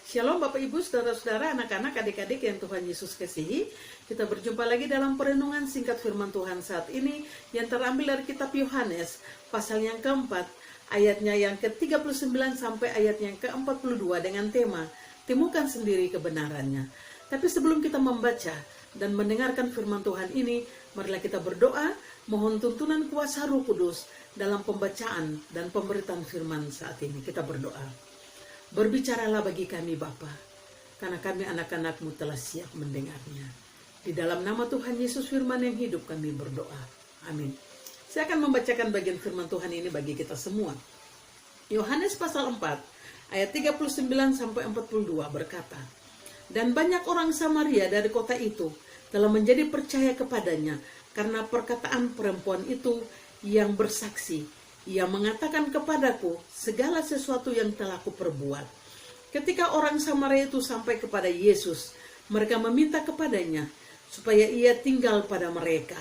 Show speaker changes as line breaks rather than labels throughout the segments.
Shalom Bapak Ibu, Saudara-saudara, anak-anak, adik-adik yang Tuhan Yesus kasihi. Kita berjumpa lagi dalam perenungan singkat firman Tuhan saat ini yang terambil dari kitab Yohanes pasal yang keempat, ayatnya yang ke-39 sampai ayat yang ke-42 dengan tema Temukan Sendiri Kebenarannya. Tapi sebelum kita membaca dan mendengarkan firman Tuhan ini, marilah kita berdoa, mohon tuntunan kuasa Roh Kudus dalam pembacaan dan pemberitaan firman saat ini. Kita berdoa. Berbicaralah bagi kami Bapa, karena kami anak-anak-Mu telah siap mendengarnya. Di dalam nama Tuhan Yesus firman yang hidup kami berdoa. Amin. Saya akan membacakan bagian firman Tuhan ini bagi kita semua. Yohanes pasal 4 ayat 39 sampai 42 berkata, "Dan banyak orang Samaria dari kota itu telah menjadi percaya kepadanya karena perkataan perempuan itu yang bersaksi. Ia mengatakan kepadaku segala sesuatu yang telah kuperbuat." Ketika orang Samaria itu sampai kepada Yesus, mereka meminta kepadanya supaya ia tinggal pada mereka.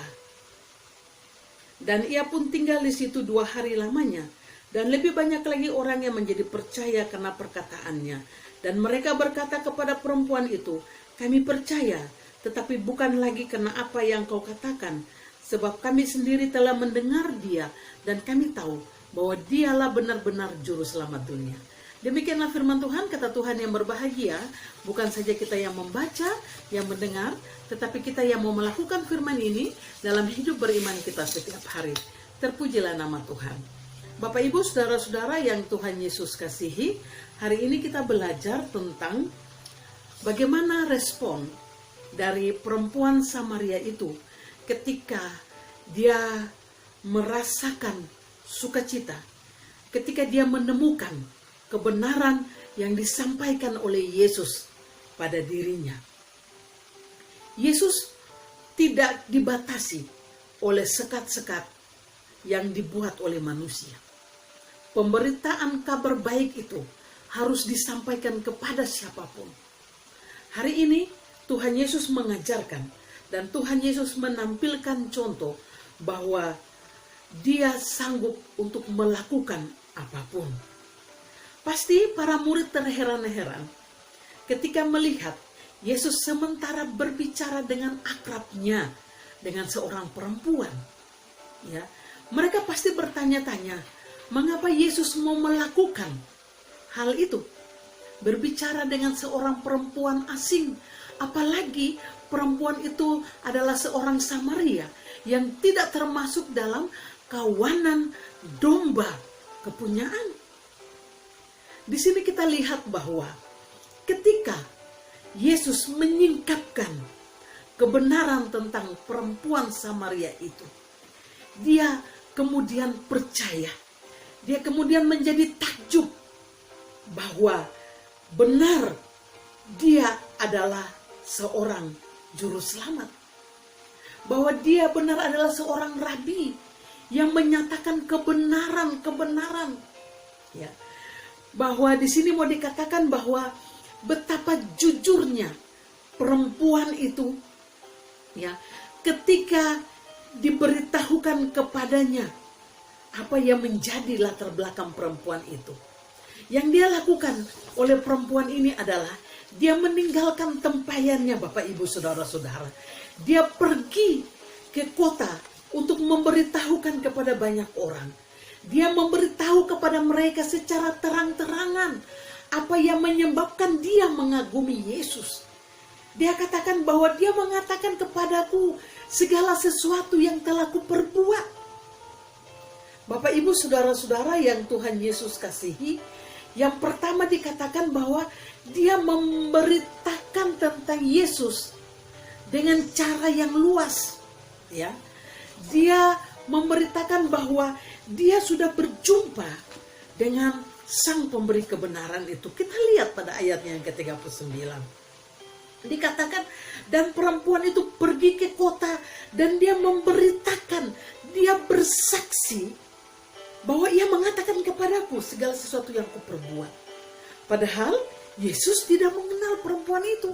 Dan ia pun tinggal di situ 2 hari lamanya. Dan lebih banyak lagi orang yang menjadi percaya karena perkataannya. Dan mereka berkata kepada perempuan itu, "Kami percaya, tetapi bukan lagi karena apa yang kau katakan, sebab kami sendiri telah mendengar dia, dan kami tahu bahwa dialah benar-benar juru selamat dunia." Demikianlah firman Tuhan, kata Tuhan yang berbahagia, bukan saja kita yang membaca, yang mendengar, tetapi kita yang mau melakukan firman ini dalam hidup beriman kita setiap hari. Terpujilah nama Tuhan. Bapak Ibu, saudara-saudara yang Tuhan Yesus kasihi, hari ini kita belajar tentang bagaimana respon dari perempuan Samaria itu ketika dia merasakan sukacita, ketika dia menemukan kebenaran yang disampaikan oleh Yesus pada dirinya. Yesus tidak dibatasi oleh sekat-sekat yang dibuat oleh manusia. Pemberitaan kabar baik itu harus disampaikan kepada siapapun. Hari ini Tuhan Yesus mengajarkan dan Tuhan Yesus menampilkan contoh bahwa dia sanggup untuk melakukan apapun. Pasti para murid terheran-heran ketika melihat Yesus sementara berbicara dengan akrabnya dengan seorang perempuan. Ya, mereka pasti bertanya-tanya, mengapa Yesus mau melakukan hal itu? Berbicara dengan seorang perempuan asing, apalagi perempuan itu adalah seorang Samaria yang tidak termasuk dalam kawanan domba kepunyaan. Di sini kita lihat bahwa ketika Yesus menyingkapkan kebenaran tentang perempuan Samaria itu, dia kemudian percaya, dia kemudian menjadi takjub bahwa benar dia adalah seorang juru selamat, bahwa dia benar adalah seorang rabi yang menyatakan kebenaran, ya. Bahwa di sini mau dikatakan bahwa betapa jujurnya perempuan itu, ya, ketika diberitahukan kepadanya apa yang menjadi latar belakang perempuan itu. Yang dia lakukan oleh perempuan ini adalah dia meninggalkan tempayannya, Bapak Ibu Saudara-saudara. Dia pergi ke kota untuk memberitahukan kepada banyak orang. Dia memberitahu kepada mereka secara terang-terangan apa yang menyebabkan dia mengagumi Yesus. Dia katakan bahwa dia mengatakan kepadaku segala sesuatu yang telah kuperbuat. Bapak Ibu Saudara-saudara yang Tuhan Yesus kasihi, yang pertama dikatakan bahwa dia memberitakan tentang Yesus dengan cara yang luas, ya. Dia memberitakan bahwa dia sudah berjumpa dengan sang pemberi kebenaran itu. Kita lihat pada ayatnya yang ke-39. Dikatakan, dan perempuan itu pergi ke kota dan dia memberitakan, dia bersaksi bahwa ia mengatakan kepadaku segala sesuatu yang kuperbuat. Padahal Yesus tidak mengenal perempuan itu.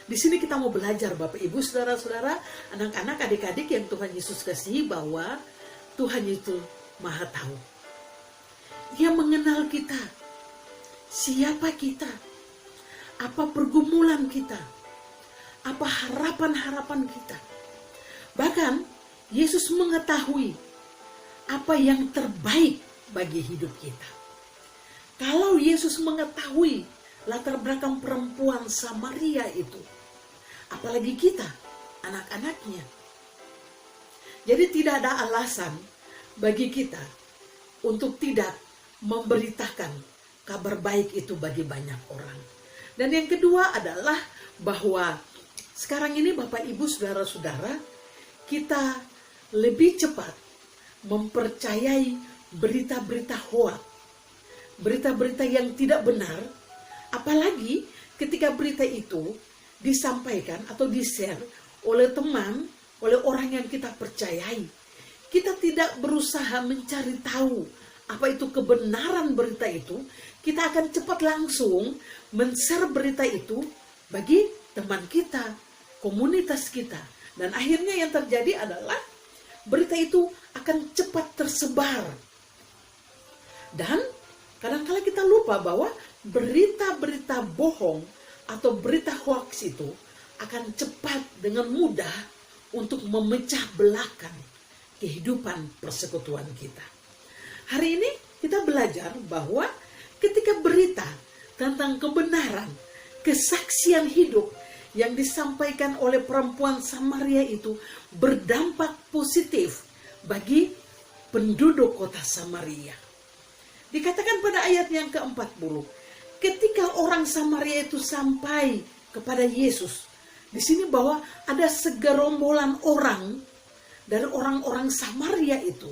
Di sini kita mau belajar Bapak Ibu Saudara-saudara, anak-anak, adik-adik yang Tuhan Yesus kasihi, bahwa Tuhan itu Maha tahu. Dia mengenal kita, siapa kita, apa pergumulan kita, apa harapan-harapan kita. Bahkan Yesus mengetahui apa yang terbaik bagi hidup kita. Kalau Yesus mengetahui latar belakang perempuan Samaria itu, apalagi kita, anak-anaknya. Jadi tidak ada alasan bagi kita untuk tidak memberitakan kabar baik itu bagi banyak orang. Dan yang kedua adalah bahwa sekarang ini Bapak Ibu Saudara-saudara, kita lebih cepat mempercayai berita-berita hoak, berita-berita yang tidak benar, apalagi ketika berita itu disampaikan atau di-share oleh teman, oleh orang yang kita percayai. Kita tidak berusaha mencari tahu apa itu kebenaran berita itu, kita akan cepat langsung men-share berita itu bagi teman kita, komunitas kita. Dan akhirnya yang terjadi adalah berita itu akan cepat tersebar. Dan kadang-kala kita lupa bahwa berita-berita bohong atau berita hoax itu akan cepat dengan mudah untuk memecah belahkan kehidupan persekutuan kita. Hari ini kita belajar bahwa ketika berita tentang kebenaran, kesaksian hidup yang disampaikan oleh perempuan Samaria itu berdampak positif bagi penduduk kota Samaria. Dikatakan pada ayat yang ke-40, ketika orang Samaria itu sampai kepada Yesus, di sini bahwa ada segerombolan orang dari orang-orang Samaria itu,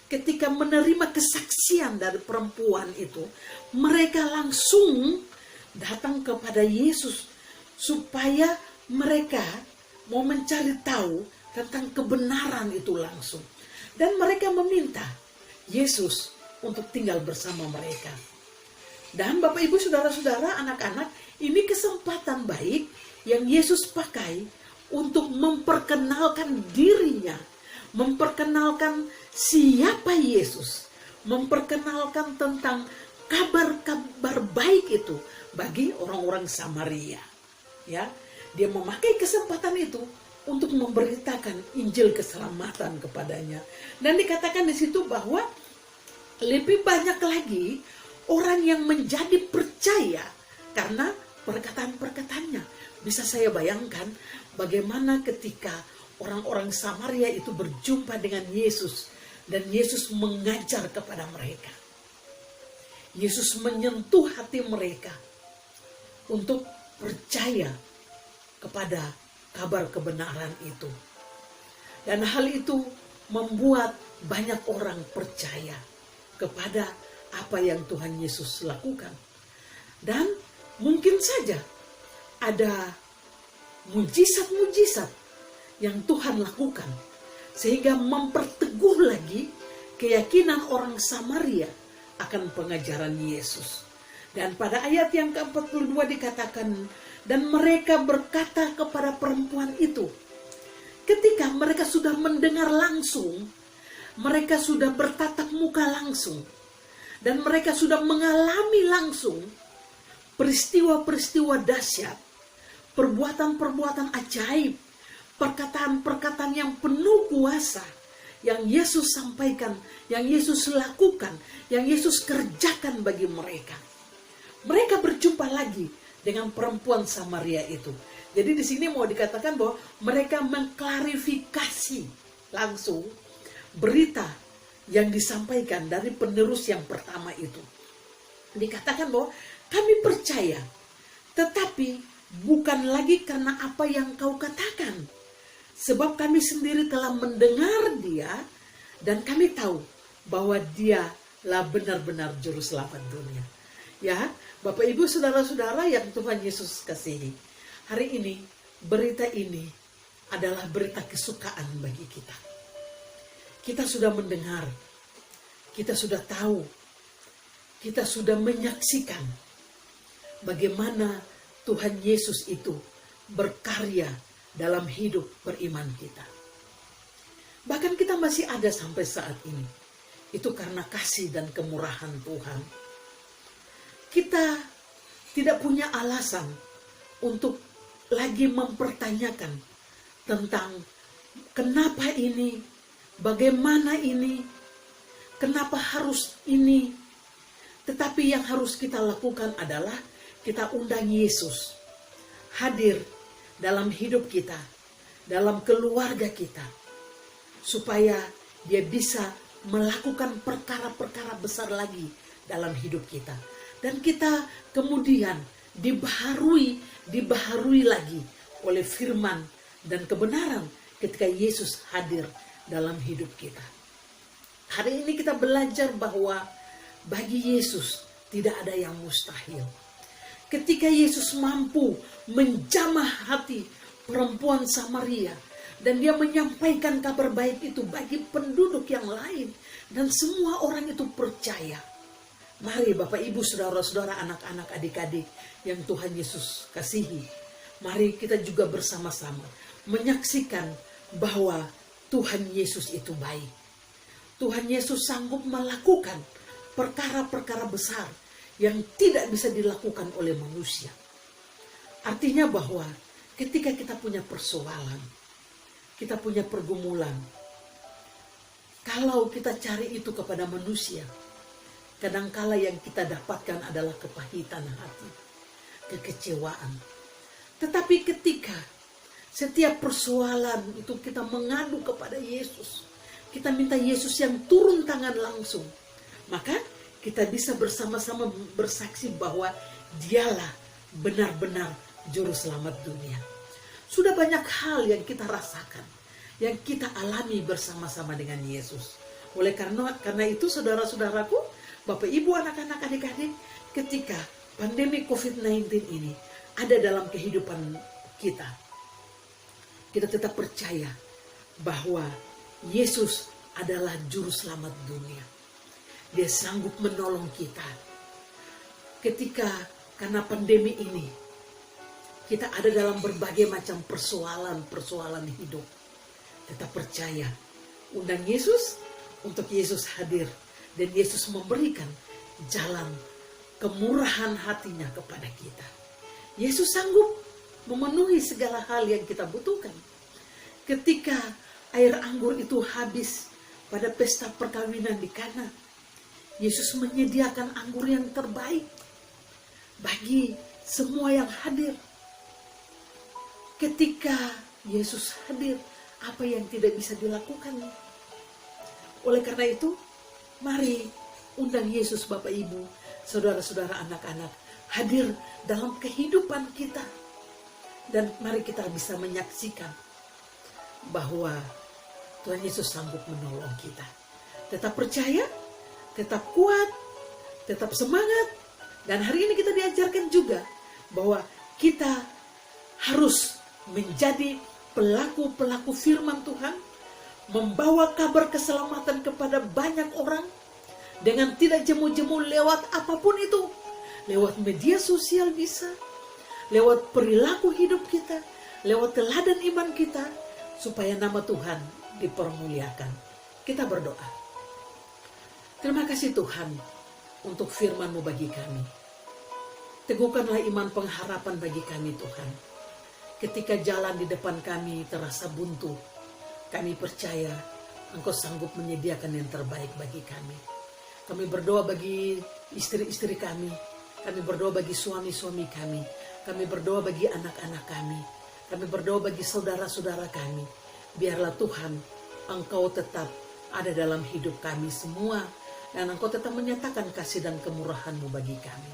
ketika menerima kesaksian dari perempuan itu, mereka langsung datang kepada Yesus supaya mereka mau mencari tahu tentang kebenaran itu langsung. Dan mereka meminta Yesus untuk tinggal bersama mereka. Dan Bapak Ibu Saudara-saudara, anak-anak, ini kesempatan baik yang Yesus pakai untuk memperkenalkan dirinya, memperkenalkan siapa Yesus, memperkenalkan tentang kabar-kabar baik itu bagi orang-orang Samaria. Ya, dia memakai kesempatan itu untuk memberitakan Injil keselamatan kepadanya. Dan dikatakan di situ bahwa lebih banyak lagi orang yang menjadi percaya karena perkataan-perkataannya. Bisa saya bayangkan bagaimana ketika orang-orang Samaria itu berjumpa dengan Yesus dan Yesus mengajar kepada mereka. Yesus menyentuh hati mereka untuk percaya kepada kabar kebenaran itu. Dan hal itu membuat banyak orang percaya kepada apa yang Tuhan Yesus lakukan. Dan mungkin saja ada mujizat-mujizat yang Tuhan lakukan sehingga memperteguh lagi keyakinan orang Samaria akan pengajaran Yesus. Dan pada ayat yang ke-42 dikatakan, dan mereka berkata kepada perempuan itu, ketika mereka sudah mendengar langsung, mereka sudah bertatap muka langsung, dan mereka sudah mengalami langsung peristiwa-peristiwa dahsyat, perbuatan-perbuatan ajaib, perkataan-perkataan yang penuh kuasa yang Yesus sampaikan, yang Yesus lakukan, yang Yesus kerjakan bagi mereka. Mereka berjumpa lagi dengan perempuan Samaria itu. Jadi di sini mau dikatakan bahwa mereka mengklarifikasi langsung berita yang disampaikan dari penerus yang pertama itu. Dikatakan bahwa kami percaya, tetapi bukan lagi karena apa yang kau katakan. Sebab kami sendiri telah mendengar dia dan kami tahu bahwa dialah benar-benar juru selamat dunia. Ya, Bapak Ibu Saudara-saudara yang Tuhan Yesus kasihi. Hari ini berita ini adalah berita kesukaan bagi kita. Kita sudah mendengar, kita sudah tahu, kita sudah menyaksikan bagaimana Tuhan Yesus itu berkarya dalam hidup beriman kita. Bahkan kita masih ada sampai saat ini. Itu karena kasih dan kemurahan Tuhan. Kita tidak punya alasan untuk lagi mempertanyakan tentang kenapa ini, bagaimana ini, kenapa harus ini. Tetapi yang harus kita lakukan adalah kita undang Yesus hadir dalam hidup kita, dalam keluarga kita, supaya dia bisa melakukan perkara-perkara besar lagi dalam hidup kita. Dan kita kemudian dibaharui lagi oleh firman dan kebenaran ketika Yesus hadir dalam hidup kita. Hari ini kita belajar bahwa bagi Yesus tidak ada yang mustahil. Ketika Yesus mampu menjamah hati perempuan Samaria, dan dia menyampaikan kabar baik itu bagi penduduk yang lain, dan semua orang itu percaya. Mari Bapak Ibu, saudara-saudara, anak-anak, adik-adik yang Tuhan Yesus kasihi, mari kita juga bersama-sama menyaksikan bahwa Tuhan Yesus itu baik. Tuhan Yesus sanggup melakukan perkara-perkara besar yang tidak bisa dilakukan oleh manusia. Artinya bahwa ketika kita punya persoalan, kita punya pergumulan, kalau kita cari itu kepada manusia, kadangkala yang kita dapatkan adalah kepahitan hati, kekecewaan. Tetapi ketika setiap persoalan itu kita mengadu kepada Yesus, kita minta Yesus yang turun tangan langsung, maka kita bisa bersama-sama bersaksi bahwa dialah benar-benar juru selamat dunia. Sudah banyak hal yang kita rasakan, yang kita alami bersama-sama dengan Yesus. Oleh karena itu, saudara-saudaraku, Bapak Ibu, anak-anak, adik-adik, ketika pandemi COVID-19 ini ada dalam kehidupan kita, kita tetap percaya bahwa Yesus adalah juru selamat dunia. Dia sanggup menolong kita. Ketika karena pandemi ini, kita ada dalam berbagai macam persoalan hidup. Tetap percaya, undang Yesus untuk Yesus hadir. Dan Yesus memberikan jalan kemurahan hatinya kepada kita. Yesus sanggup memenuhi segala hal yang kita butuhkan. Ketika air anggur itu habis pada pesta perkawinan di Kana, Yesus menyediakan anggur yang terbaik bagi semua yang hadir. Ketika Yesus hadir, apa yang tidak bisa dilakukan? Oleh karena itu, mari undang Yesus, Bapak Ibu, saudara-saudara, anak-anak, hadir dalam kehidupan kita. Dan mari kita bisa menyaksikan bahwa Tuhan Yesus sanggup menolong kita. Tetap percaya, tetap kuat, tetap semangat. Dan hari ini kita diajarkan juga bahwa kita harus menjadi pelaku-pelaku firman Tuhan, membawa kabar keselamatan kepada banyak orang dengan tidak jemu-jemu lewat apapun itu. Lewat media sosial bisa, lewat perilaku hidup kita, lewat teladan iman kita, supaya nama Tuhan dipermuliakan. Kita berdoa. Terima kasih Tuhan untuk firman-Mu bagi kami. Teguhkanlah iman pengharapan bagi kami Tuhan. Ketika jalan di depan kami terasa buntu, kami percaya Engkau sanggup menyediakan yang terbaik bagi kami. Kami berdoa bagi istri-istri kami. Kami berdoa bagi suami-suami kami. Kami berdoa bagi anak-anak kami. Kami berdoa bagi saudara-saudara kami. Biarlah Tuhan, Engkau tetap ada dalam hidup kami semua. Dan Engkau tetap menyatakan kasih dan kemurahan-Mu bagi kami.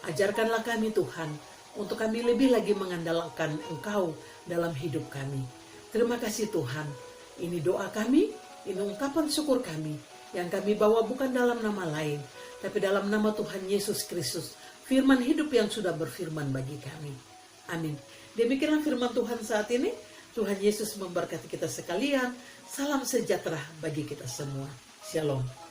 Ajarkanlah kami Tuhan, untuk kami lebih lagi mengandalkan Engkau dalam hidup kami. Terima kasih Tuhan. Ini doa kami, ini ungkapan syukur kami, yang kami bawa bukan dalam nama lain, tapi dalam nama Tuhan Yesus Kristus, firman hidup yang sudah berfirman bagi kami. Amin. Demikianlah firman Tuhan saat ini. Tuhan Yesus memberkati kita sekalian. Salam sejahtera bagi kita semua. Shalom.